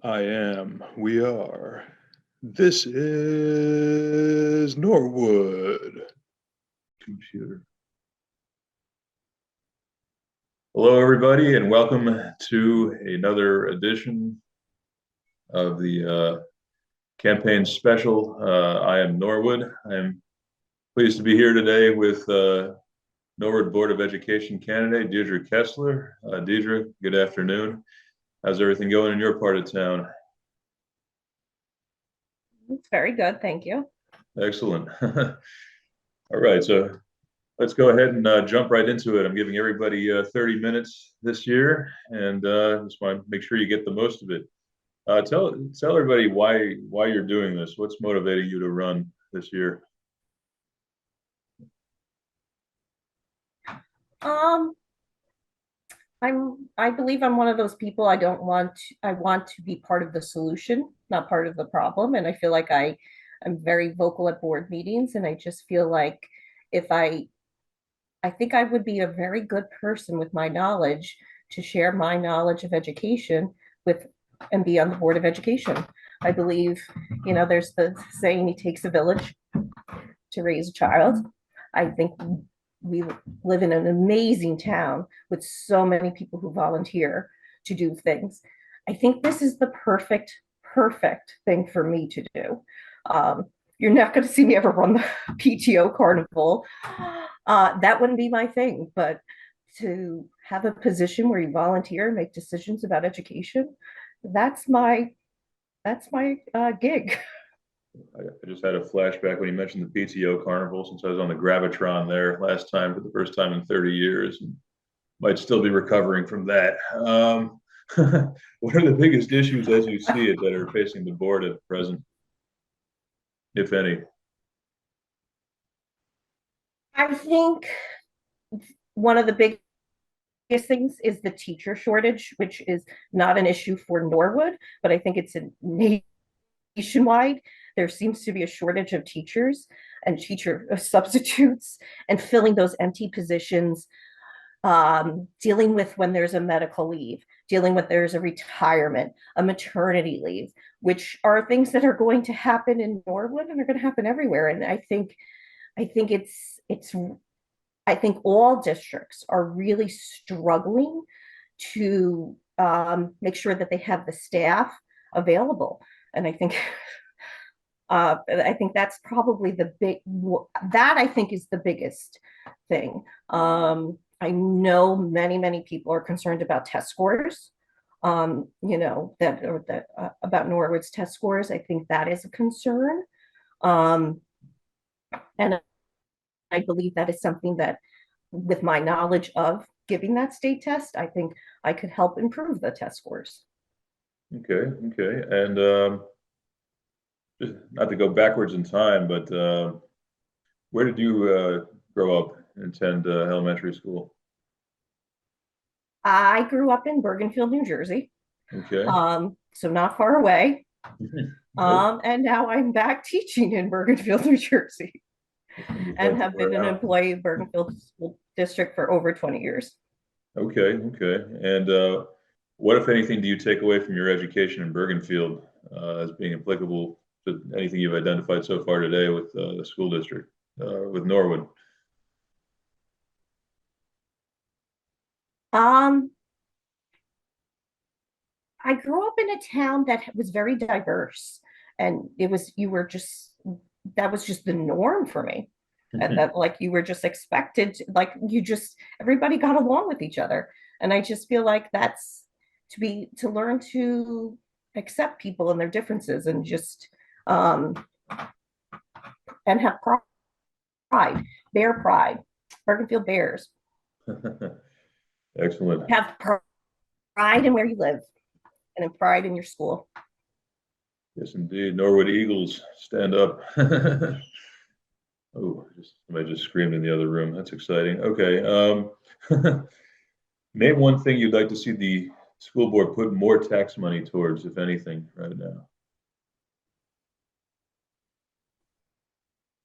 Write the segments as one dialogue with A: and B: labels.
A: I am. We are. This is Norwood. Computer. Hello, everybody, and welcome to another edition of the campaign special. I am Norwood. I'm pleased to be here today with Norwood Board of Education candidate Deirdre Kessler. Deirdre, good afternoon. How's everything going in your part of town?
B: It's very good, thank you.
A: Excellent. All right, so let's go ahead and jump right into it. I'm giving everybody 30 minutes this year, and just want to make sure you get the most of it. Tell everybody why you're doing this. What's motivating you to run this year?
B: Um, I believe I'm one of those people. I want to be part of the solution, not part of the problem. And I feel like I'm very vocal at board meetings, and I just feel like if I think I would be a very good person with my knowledge to share my knowledge of education with and be on the board of education. I believe, there's the saying, it takes a village to raise a child. I think we live in an amazing town with so many people who volunteer to do things. I think this is the perfect thing for me to do. Um, you're not going to see me ever run the PTO carnival. That wouldn't be my thing, but to have a position where you volunteer, make decisions about education, that's my gig.
A: I just had a flashback when you mentioned the PTO carnival, since I was on the Gravitron there last time for the first time in 30 years, and might still be recovering from that. What are the biggest issues as you see it that are facing the board at present, if any?
B: I think one of the biggest things is the teacher shortage, which is not an issue for Norwood, but I think it's a nationwide. There seems to be a shortage of teachers and teacher substitutes and filling those empty positions, dealing with when there's a medical leave, dealing with there's a retirement, a maternity leave, which are things that are going to happen in Norwood and are going to happen everywhere. And I think it's I think all districts are really struggling to make sure that they have the staff available. And I think that's probably that I think is the biggest thing. I know many people are concerned about test scores. About Norwood's test scores. I think that is a concern. Um, and I believe that is something that, with my knowledge of giving that state test, I think I could help improve the test scores.
A: Okay, okay. And just not to go backwards in time, but where did you grow up and attend elementary school?
B: I grew up in Bergenfield, New Jersey,
A: Okay.
B: so not far away.
A: Nope.
B: And now I'm back teaching in Bergenfield, New Jersey,
A: And you've
B: and
A: moved
B: have been an
A: around.
B: employee of Bergenfield School District for over 20 years.
A: Okay, okay. And what, if anything, do you take away from your education in Bergenfield as being applicable to anything you've identified so far today with the school district, with Norwood?
B: Um, I grew up in a town that was very diverse, and that was just the norm for me. And that, like, you were just expected, like, everybody got along with each other. And I just feel like that's to learn to accept people and their differences, and just, um, and have pride, bear pride, Bergenfield Bears.
A: Excellent.
B: Have pride in where you live and in pride in your school.
A: Yes, indeed. Norwood Eagles, stand up. Oh, somebody just screamed in the other room. That's exciting. Okay. Name one thing you'd like to see the school board put more tax money towards, if anything, right now.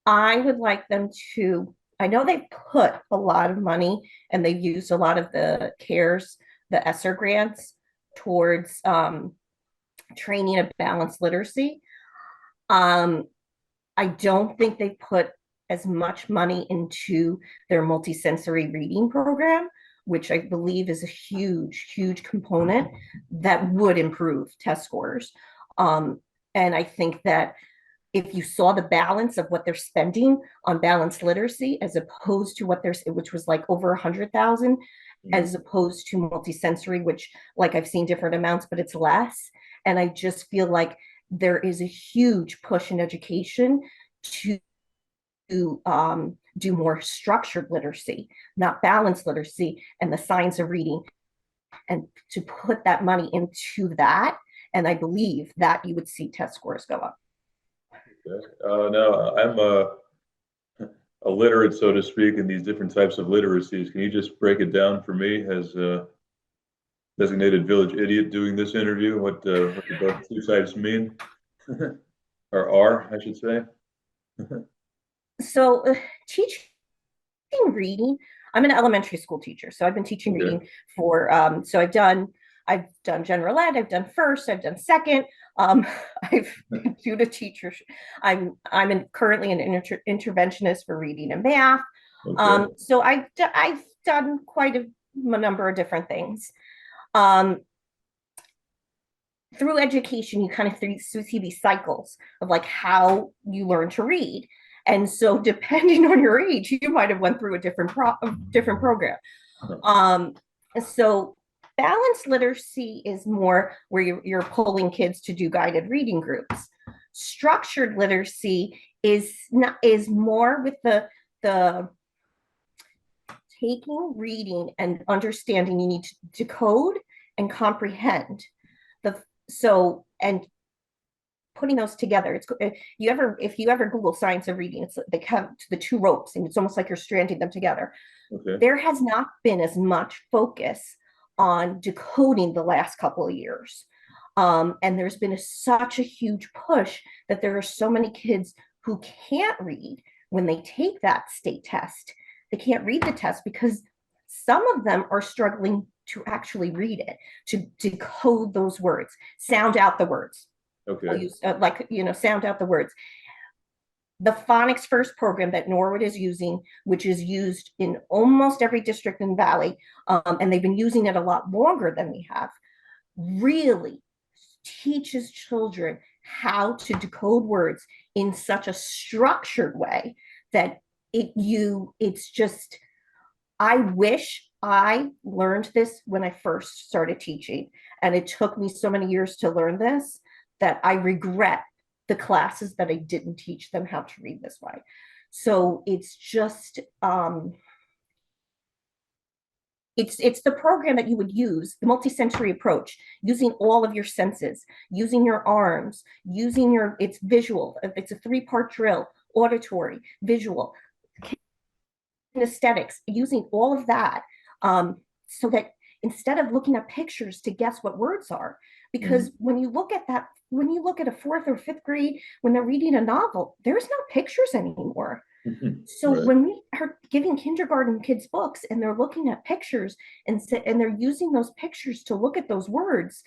B: I would like them to, I know they've put a lot of money and they've used a lot of the CARES, the ESSER grants towards training of balanced literacy. Um, I don't think they put as much money into their multisensory reading program, which I believe is a huge, huge component that would improve test scores. Um, and I think that if you saw the balance of what they're spending on balanced literacy as opposed to what there's, which was like over 100,000, as opposed to multisensory, which like I've seen different amounts, but it's less. And I just feel like there is a huge push in education to do more structured literacy, not balanced literacy and the science of reading, and to put that money into that. And I believe that you would see test scores go up.
A: Okay. Now, I'm a literate, so to speak, in these different types of literacies. Can you just break it down for me as a designated village idiot doing this interview? What both two types mean, or are, I should say?
B: So, teaching reading, I'm an elementary school teacher, so I've been teaching
A: Okay.
B: reading for so I've done general ed, I've done first, I've done second. I've due to teachers, currently an interventionist for reading and math.
A: Okay.
B: So I've done quite a number of different things. Um, Through education, you kind of see these cycles of like how you learn to read. And so depending on your age, you might have went through a different program. Um, so balanced literacy is more where you're pulling kids to do guided reading groups. Structured literacy is more with the taking reading and understanding. You need to decode and comprehend the so and putting those together. It's if you ever Google science of reading, it's they have the two ropes, and it's almost like you're stranding them together.
A: Okay.
B: There has not been as much focus on decoding the last couple of years. And there's been such a huge push that there are so many kids who can't read when they take that state test. They can't read the test because some of them are struggling to actually read it, to decode those words, sound out the words. I'll
A: Okay.
B: use sound out the words. The phonics first program that Norwood is using, which is used in almost every district in Valley, and they've been using it a lot longer than we have, really teaches children how to decode words in such a structured way that it's just, I wish I learned this when I first started teaching, and it took me so many years to learn this that I regret the classes that I didn't teach them how to read this way. So it's just it's the program that you would use, the multisensory approach, using all of your senses, using your arms, using it's visual. It's a 3-part drill: auditory, visual, kinesthetics, using all of that, so that instead of looking at pictures to guess what words are, because when you look at a 4th or 5th grade, when they're reading a novel, there's no pictures anymore. So
A: Right.
B: when we are giving kindergarten kids books and they're looking at pictures and they're using those pictures to look at those words,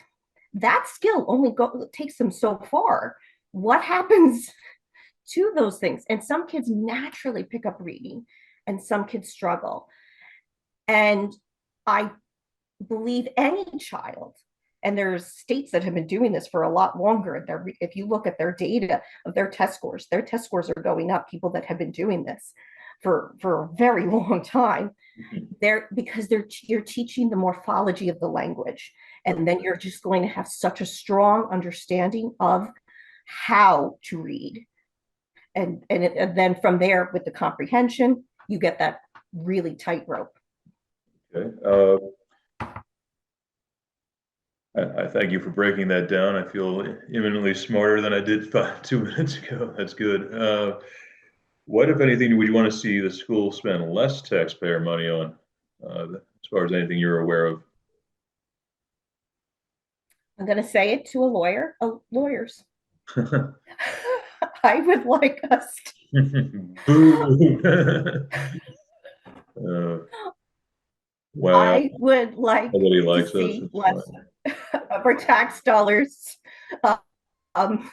B: that skill only takes them so far. What happens to those things? And some kids naturally pick up reading and some kids struggle. And I believe any child, and there's states that have been doing this for a lot longer. If you look at their data of their test scores are going up. People that have been doing this for a very long time, you're teaching the morphology of the language, and then you're just going to have such a strong understanding of how to read, and then from there with the comprehension, you get that really tight rope.
A: Okay. I thank you for breaking that down. I feel imminently smarter than I did 2 minutes ago. That's good. What, if anything, would you want to see the school spend less taxpayer money on, as far as anything you're aware of?
B: I'm going to say it to lawyers. I would like us
A: Boo. uh, wow.
B: I would like
A: Nobody
B: to
A: likes us.
B: see
A: It's
B: less
A: fine.
B: of our tax dollars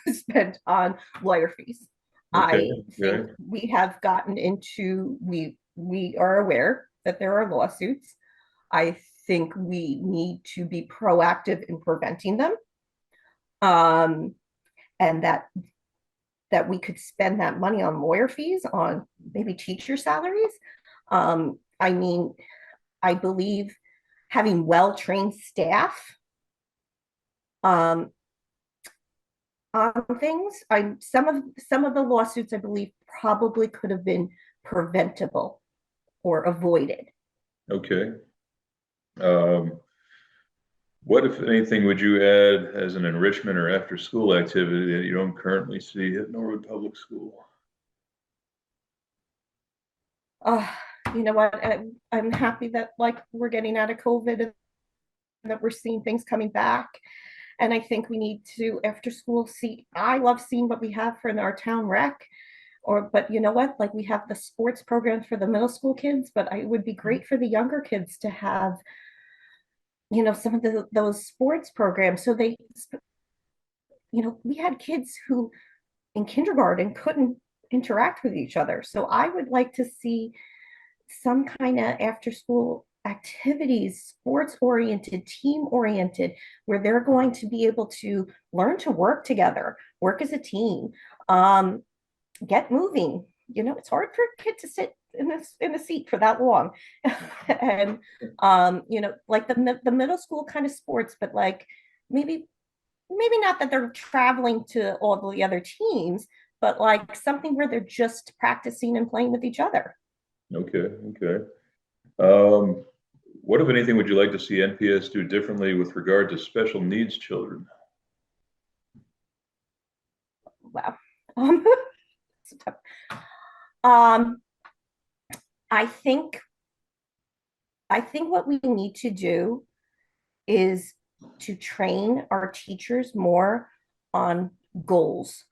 B: spent on lawyer fees.
A: Okay.
B: I think
A: Okay.
B: we have gotten into we are aware that there are lawsuits. I think we need to be proactive in preventing them. Um, and that we could spend that money on lawyer fees, on maybe teacher salaries. I mean, I believe having well-trained staff um, on things. Some of the lawsuits, I believe, probably could have been preventable or avoided.
A: Okay. Um, what, if anything, would you add as an enrichment or after-school activity that you don't currently see at Norwood Public School?
B: Uh, you know what? I'm happy that like we're getting out of COVID and that we're seeing things coming back. And I think we need to after school see. I love seeing what we have for in our town rec. But you know what? Like we have the sports programs for the middle school kids, but it would be great for the younger kids to have some of those sports programs. So we had kids who in kindergarten couldn't interact with each other. So I would like to see some kind of after school activities, sports oriented, team oriented, where they're going to be able to learn to work together, work as a team, um, get moving. It's hard for a kid to sit in a seat for that long. And like the middle school kind of sports, but like maybe not that they're traveling to all the other teams, but like something where they're just practicing and playing with each other.
A: Okay. Okay. Um, what, if anything, would you like to see NPS do differently with regard to special needs children?
B: Wow. Um, um, I think I think what we need to do is to train our teachers more on goals.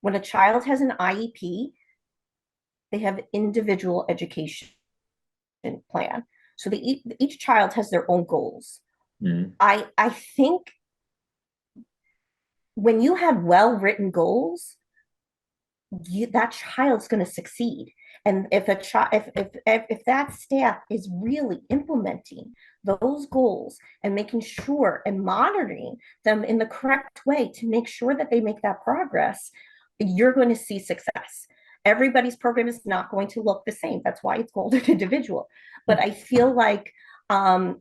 B: When a child has an IEP, they have individual education plan. So each child has their own goals.
A: Hmm.
B: I think when you have well written goals, that child's going to succeed. And if a child, if that staff is really implementing those goals and making sure and monitoring them in the correct way to make sure that they make that progress, you're going to see success. Everybody's program is not going to look the same. That's why it's called an individual. But I feel like um,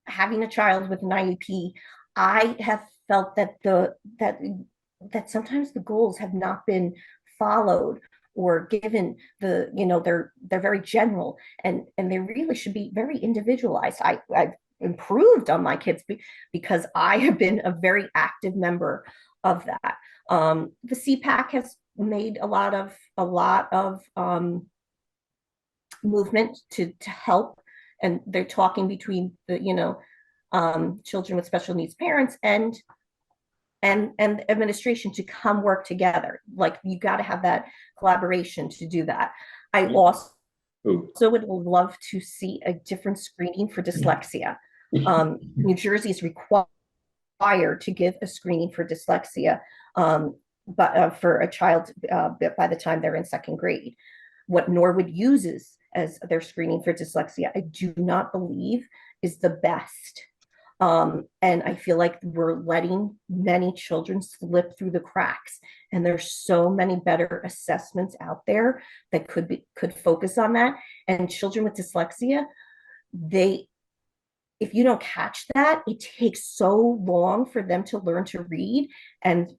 B: having a child with an IEP, I have felt that sometimes the goals have not been followed or given they're very general and they really should be very individualized. I've improved on my kids because I have been a very active member of that. The CPAC has made a lot of movement to help, and they're talking between the children with special needs parents and administration to come work together. Like you got to have that collaboration to do that. I also
A: Oh.
B: would love to see a different screening for dyslexia. New Jersey is required to give a screening for dyslexia, but for a child by the time they're in second grade. What Norwood uses as their screening for dyslexia, I do not believe is the best. And I feel like we're letting many children slip through the cracks. And there's so many better assessments out there that could focus on that. And children with dyslexia, they if you don't catch that, it takes so long for them to learn to read. And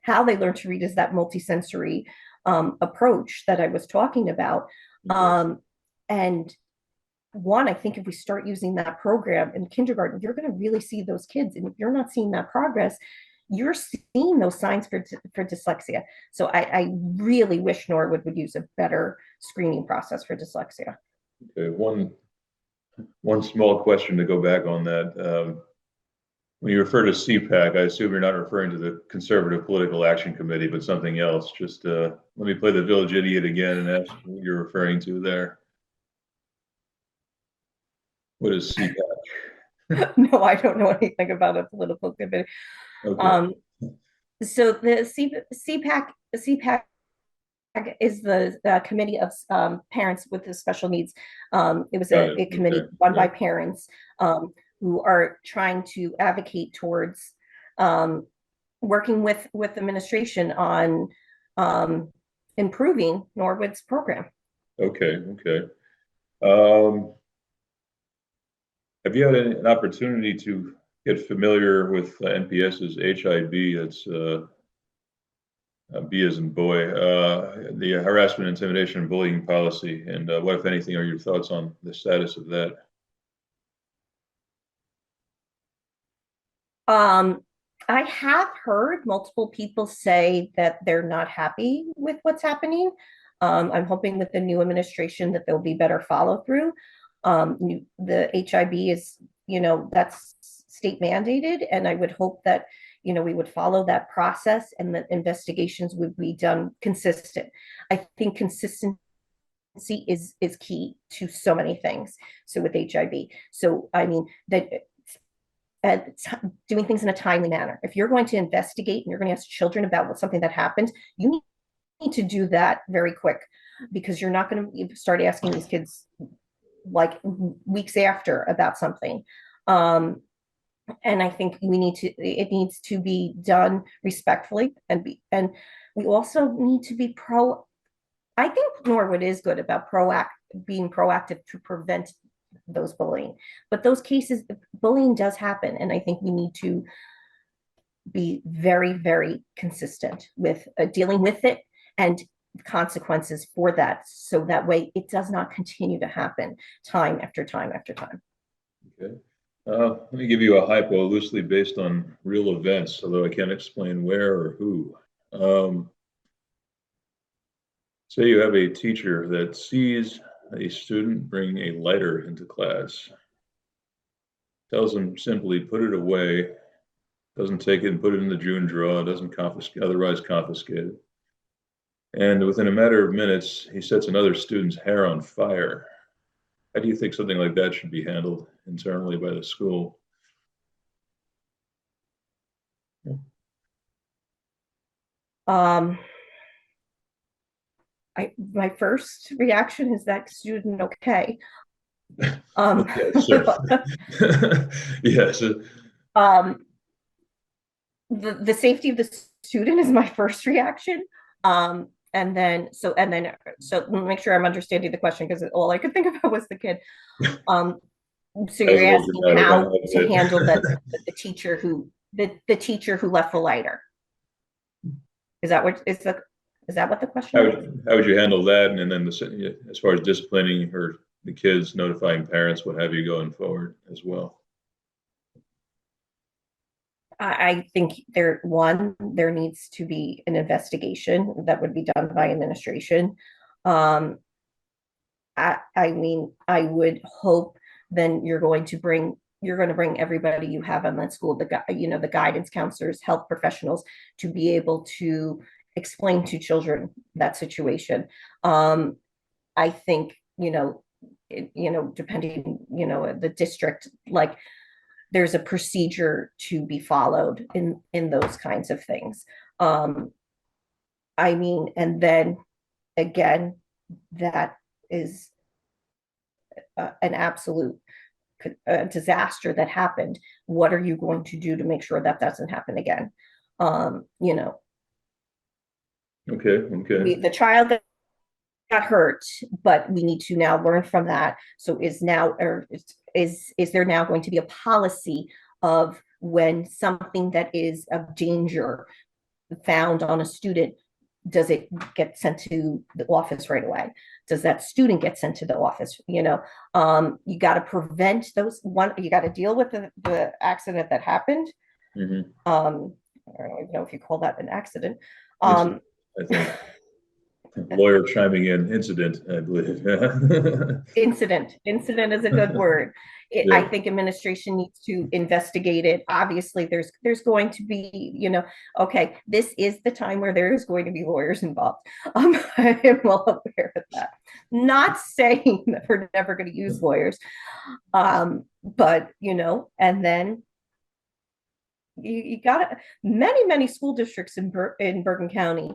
B: how they learn to read is that multisensory approach that I was talking about.
A: Okay.
B: And I think if we start using that program in kindergarten, you're going to really see those kids. And if you're not seeing that progress, you're seeing those signs for dyslexia. So I really wish Norwood would use a better screening process for dyslexia.
A: Okay. One small question to go back on that. When you refer to CPAC, I assume you're not referring to the Conservative Political Action Committee, but something else. Just let me play the village idiot again and ask what you're referring to there. What is CPAC?
B: No, I don't know anything about a political committee.
A: Okay.
B: Um, so the CPAC is the committee of parents with the special needs. It was
A: Got it.
B: a
A: Okay.
B: committee run
A: Yeah.
B: by parents who are trying to advocate towards um, working with administration on um, improving Norwood's program.
A: Okay. Okay. Um, have you had an opportunity to get familiar with NPS's HIB? That's B as in boy, the harassment, intimidation, and bullying policy. And what, if anything, are your thoughts on the status of that?
B: Um, I have heard multiple people say that they're not happy with what's happening. I'm hoping with the new administration that there'll be better follow through. The HIB is, that's state mandated, and I would hope that, we would follow that process and that investigations would be done consistent. I think consistency is key to so many things. So with HIB, so I mean that uh, doing things in a timely manner. If you're going to investigate and you're going to ask children about what something that happened, you need to do that very quick because you're not going to start asking these kids like weeks after about something. Um, and I think it needs to be done respectfully and we also need to be I think Norwood is good about being proactive to prevent those bullying. But those cases, bullying does happen, and I think we need to be very, very consistent with dealing with it and consequences for that, so that way it does not continue to happen time after time after time.
A: Okay. Let me give you a hypo loosely based on real events, although I can't explain where or who. Um, Say you have a teacher that sees a student bring a lighter into class, tells them simply put it away, doesn't take it and put it in the June drawer, doesn't otherwise confiscate it. And within a matter of minutes, he sets another student's hair on fire. How do you think something like that should be handled internally by the school?
B: Um, my first reaction is that student okay. Um,
A: Okay, sure. Yes.
B: um, the safety of the student is my first reaction. So make sure I'm understanding the question because all I could think about was the kid. Um, so
A: That was
B: you're
A: a little
B: asking
A: dramatic. I
B: how
A: loved
B: to handle
A: it.
B: the teacher who left the lighter. Is that what is that what the question was?
A: How would you handle that? And then as far as disciplining or the kids, notifying parents, what have you, going forward as well.
B: I think there needs to be an investigation that would be done by administration. Um, I mean, I would hope then you're going to bring everybody you have on that school, the guidance counselors, health professionals, to be able to explain to children that situation. I think, depending, the district, like there's a procedure to be followed in those kinds of things. Um, I mean, and then again, that is an absolute disaster that happened. What are you going to do to make sure that doesn't happen again? um you know
A: Okay, okay,
B: the child that got hurt, but we need to now learn from that. So is there now going to be a policy of when something that is of danger found on a student, does it get sent to the office right away? Does that student get sent to the office? You got to prevent you got to deal with the accident that happened.
A: hmm
B: um I don't even know if you call that an accident.
A: Incident,
B: um
A: I think. Lawyer chiming in, incident, I believe.
B: incident is a good word. I
A: Yeah.
B: think administration needs to investigate it. Obviously there's going to be, okay, this is the time where there is going to be lawyers involved. I am well aware of that, not saying that we're never going to use lawyers. But and then you got many school districts in Bergen County.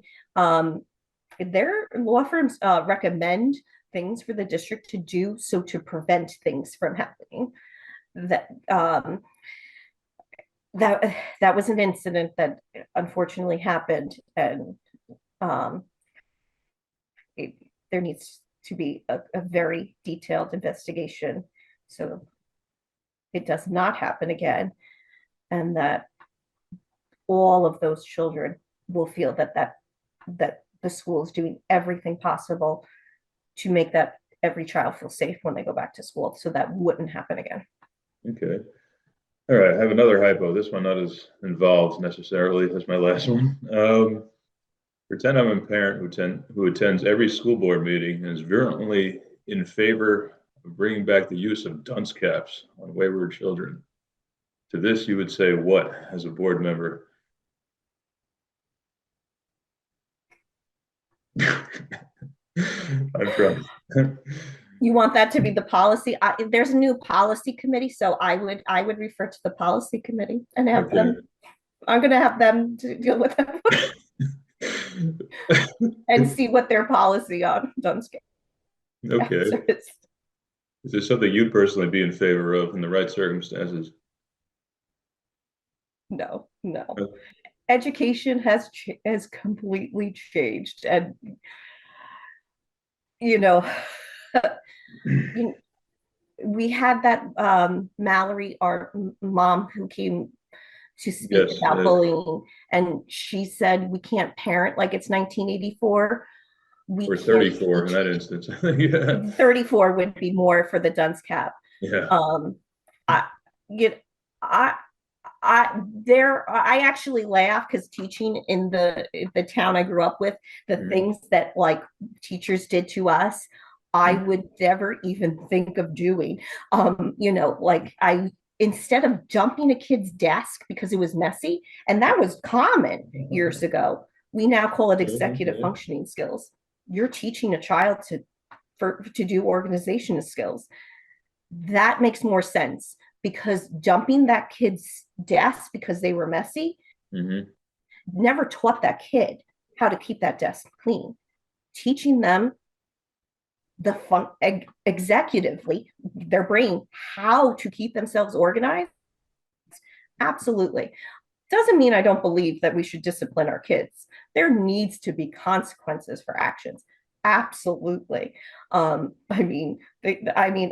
B: Their law firms recommend things for the district to do so to prevent things from happening. That that was an incident that unfortunately happened, and um, it, there needs to be a very detailed investigation so it does not happen again, and that all of those children will feel that the school is doing everything possible to make that every child feel safe when they go back to school, so that wouldn't happen again.
A: Okay. All right. I have another hypo. This one not as involved necessarily as my last one. Pretend I'm a parent who attends every school board meeting and is virulently in favor of bringing back the use of dunce caps on wayward children. To this, you would say what as a board member? I'm trying.
B: You want that to be the policy? There's a new policy committee, so I would refer to the policy committee and have
A: Okay.
B: them. I'm going to have them to deal with them and see what their policy on dunce
A: Okay.
B: caps is.
A: Is this something you'd personally be in favor of in the right circumstances?
B: No, no.
A: Uh,
B: Education has completely changed, and you know, you, we had that Mallory, our mom, who came to speak
A: Yes,
B: about bullying, and she said we can't parent like it's 1984. We
A: or
B: can't
A: 34 in
B: teach.
A: that instance. Yeah.
B: 34 would be more for the dunce cap.
A: Yeah.
B: Um, I, you know, I, I actually laugh because teaching in the town I grew up with, the
A: Mhm.
B: things that like teachers did to us, I would never even think of doing. Like I instead of jumping a kid's desk because it was messy, and that was common years ago, we now call it executive
A: Mhm.
B: functioning skills. You're teaching a child to do organization skills. That makes more sense because dumping that kid's desk because they were messy
A: Mhm.
B: never taught that kid how to keep that desk clean. Teaching them executively their brain how to keep themselves organized, absolutely. Doesn't mean I don't believe that we should discipline our kids. There needs to be consequences for actions. Absolutely. I mean,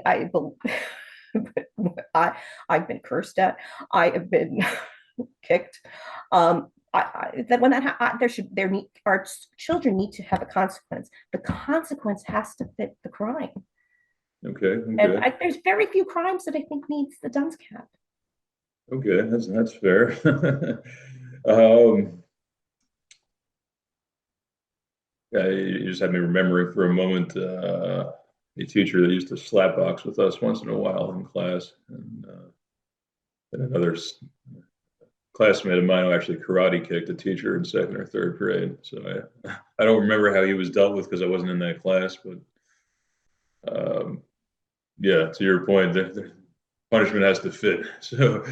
B: I I've been cursed at. I have been kicked. That when that there should there need our children need to have a consequence. The consequence has to fit the crime,
A: Okay.
B: and
A: Okay.
B: there's very few crimes that I think needs the dunce cap.
A: Okay. That's fair. um, yeah, you just had me remembering for a moment a teacher that used to slap box with us once in a while in class, and another classmate of mine who actually karate kicked a teacher in second or third grade. So I don't remember how he was dealt with because I wasn't in that class, but um, yeah, to your point, the punishment has to fit. So,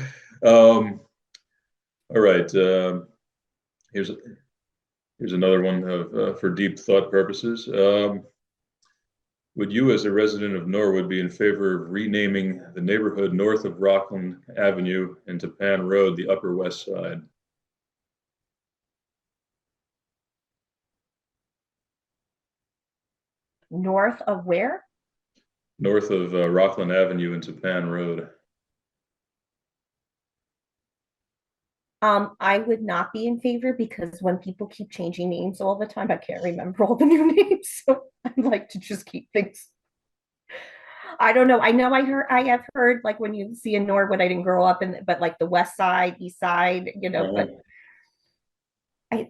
A: um, all right, here's here's another one for deep thought purposes. Would you, as a resident of Norwood, be in favor of renaming the neighborhood north of Rockland Avenue and Tapan Road the Upper West Side?
B: North of where?
A: North of Rockland Avenue and Tapan Road.
B: I would not be in favor because when people keep changing names all the time, I can't remember all the new names. So I like to just keep things. I don't know. I have heard like when you see in Norwood, I didn't grow up in, but like the west side, east side,
A: Uh-huh.
B: but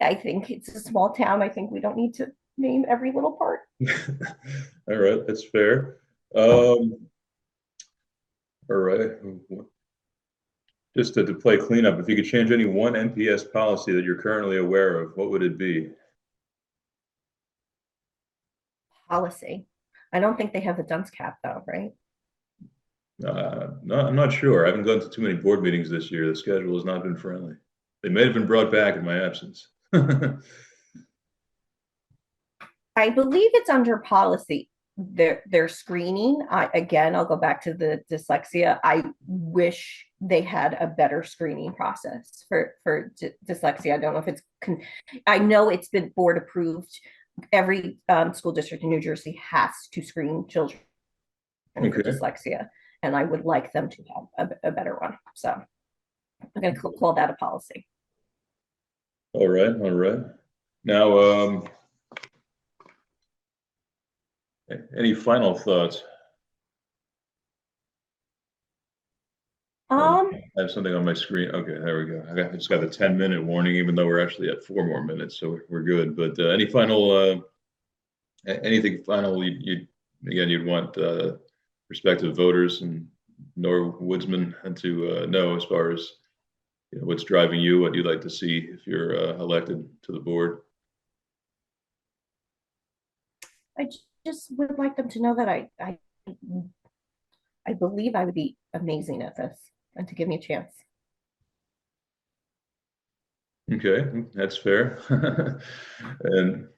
B: I think it's a small town. I think we don't need to name every little part.
A: All right, that's fair. Um, all right. Just to play cleanup, if you could change any one NPS policy that you're currently aware of, what would it be?
B: Policy. I don't think they have the dunce cap though, right?
A: No, I'm not sure. I haven't gone to too many board meetings this year. The schedule has not been friendly. They may have been brought back in my absence.
B: I believe it's under policy. Their screening. I'll go back to the dyslexia. I wish they had a better screening process for dyslexia. I don't know if I know it's been board approved. Every school district in New Jersey has to screen children for
A: Okay.
B: dyslexia, and I would like them to have a better one. So I'm going to call that a policy.
A: All right. All right. Now, any final thoughts? I have something on my screen. Okay, there we go. I just got a 10-minute warning, even though we're actually at 4 more minutes, so we're good. But any final, anything final you'd want prospective voters and Norwoodsmen to know as far as what's driving you, what you'd like to see if you're elected to the board?
B: I just would like them to know that I believe I would be amazing at this and to give me a chance.
A: Okay, that's fair. And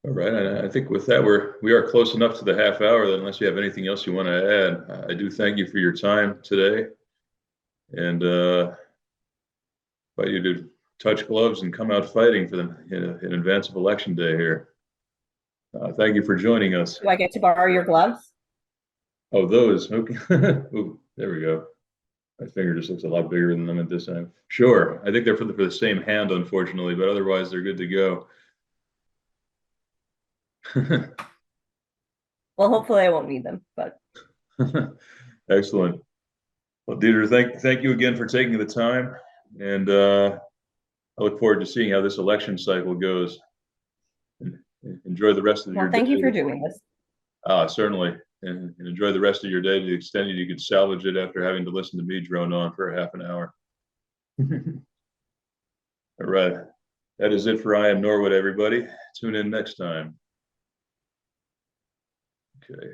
A: all right, I think with that we are close enough to the half hour that unless you have anything else you want to add, I do thank you for your time today, and invite you to touch gloves and come out fighting for them in advance of election day here. Thank you for joining us.
B: Do I get to borrow your gloves?
A: Oh, those. Okay. Ooh, there we go. My finger just looks a lot bigger than them at this time. Sure. I think they're for the same hand, unfortunately, but otherwise they're good to go.
B: Well, hopefully I won't need them, but
A: Excellent. Well, Deirdre, thank you again for taking the time, and I look forward to seeing how this election cycle goes. Enjoy the rest of your
B: well, thank you
A: day.
B: for doing this.
A: Certainly, and enjoy the rest of your day to the extent that you could salvage it after having to listen to me drone on for a half an hour. All right. That is it for I Am Norwood, everybody. Tune in next time. Okay.